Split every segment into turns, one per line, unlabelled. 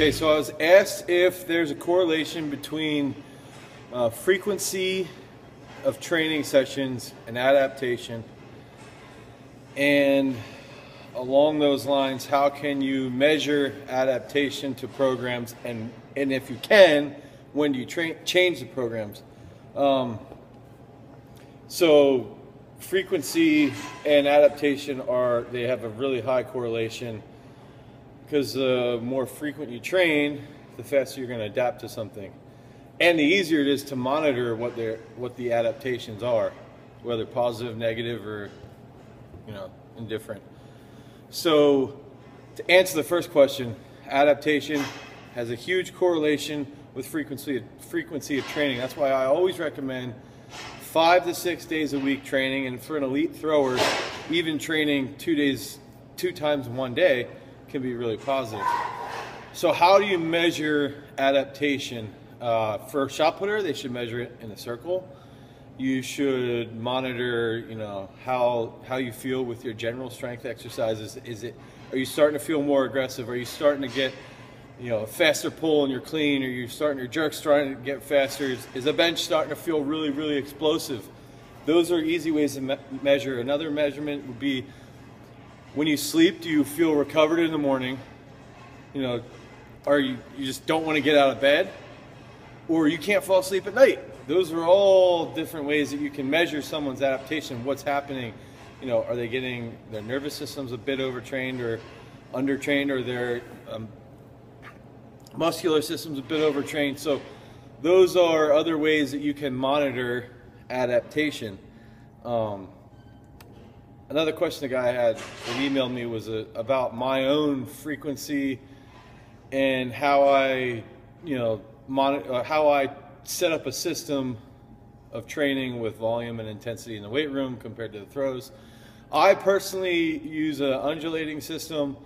Okay, so I was asked if there's a correlation between frequency of training sessions and adaptation, and along those lines, how can you measure adaptation to programs, and if you can, when do you change the programs? So frequency and adaptation they have a really high correlation, because the more frequent you train, the faster you're going to adapt to something, and the easier it is to monitor what the adaptations are, whether positive, negative, or indifferent. So to answer the first question, adaptation has a huge correlation with frequency of training. That's why I always recommend 5 to 6 days a week training, and for an elite thrower, even training 2 times in one day can be really positive. So how do you measure adaptation? For a shot putter, they should measure it in a circle. You should monitor, how you feel with your general strength exercises. Are you starting to feel more aggressive? Are you starting to get, a faster pull and you're clean? Are you your jerk's starting to get faster? Is the bench starting to feel really, really explosive? Those are easy ways to measure. Another measurement would be, when you sleep, do you feel recovered in the morning? Or you just don't want to get out of bed? Or you can't fall asleep at night? Those are all different ways that you can measure someone's adaptation. What's happening? Are they getting their nervous system's a bit overtrained or undertrained, or their muscular system's a bit overtrained? So those are other ways that you can monitor adaptation. Another question the guy had that emailed me was about my own frequency and how I, how I set up a system of training with volume and intensity in the weight room compared to the throws. I personally use an undulating system.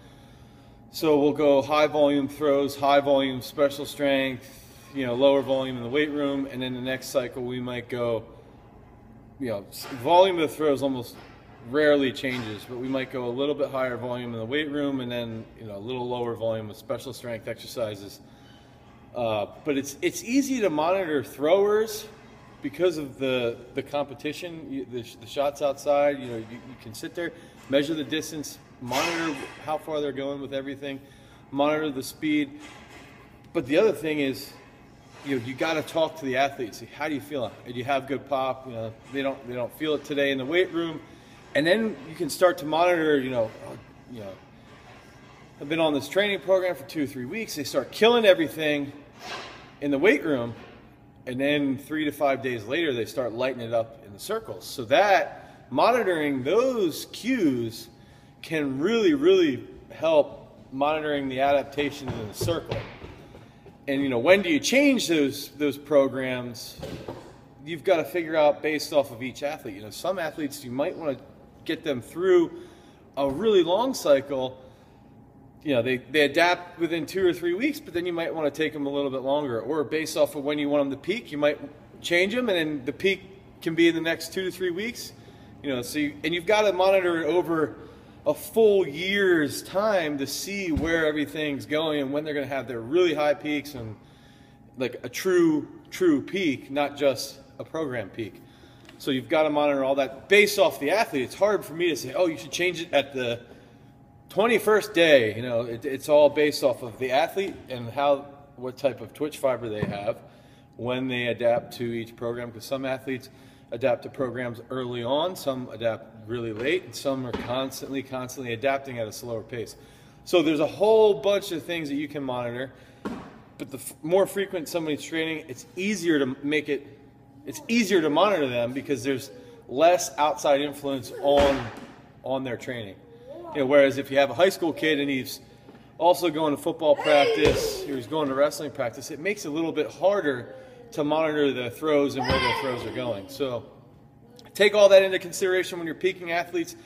So we'll go high volume throws, high volume special strength, lower volume in the weight room, and then the next cycle we might go, volume of the throws almost rarely changes, but we might go a little bit higher volume in the weight room, and then a little lower volume of special strength exercises. But it's easy to monitor throwers because of the competition, the shots outside. You can sit there, measure the distance, monitor how far they're going with everything, monitor the speed. But the other thing is, you got to talk to the athletes. How do you feel? Do you have good pop? They don't feel it today in the weight room, and then you can start to monitor. I've been on this training program for 2 or 3 weeks. They start killing everything in the weight room, and then 3 to 5 days later they start lighting it up in the circles. So that monitoring those cues can really, really help monitoring the adaptation in the circle. And when do you change those programs? You've got to figure out based off of each athlete. Some athletes, you might want to get them through a really long cycle. They adapt within 2 or 3 weeks, but then you might want to take them a little bit longer. Or based off of when you want them to peak, you might change them, and then the peak can be in the next 2 to 3 weeks. And you've got to monitor it over a full year's time to see where everything's going and when they're going to have their really high peaks and like a true peak, not just a program peak. So you've got to monitor all that based off the athlete. It's hard for me to say, oh, you should change it at the 21st day. It's all based off of the athlete and what type of twitch fiber they have when they adapt to each program, because some athletes adapt to programs early on, some adapt really late, and some are constantly adapting at a slower pace. So there's a whole bunch of things that you can monitor, but the more frequent somebody's training, it's easier to monitor them, because there's less outside influence on their training. Whereas if you have a high school kid and he's also going to football practice, or he's going to wrestling practice, it makes it a little bit harder to monitor the throws and where their throws are going. So take all that into consideration when you're peaking athletes.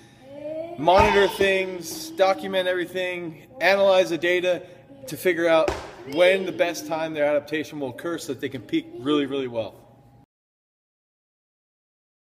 Monitor things, document everything, analyze the data to figure out when the best time their adaptation will occur so that they can peak really, really well.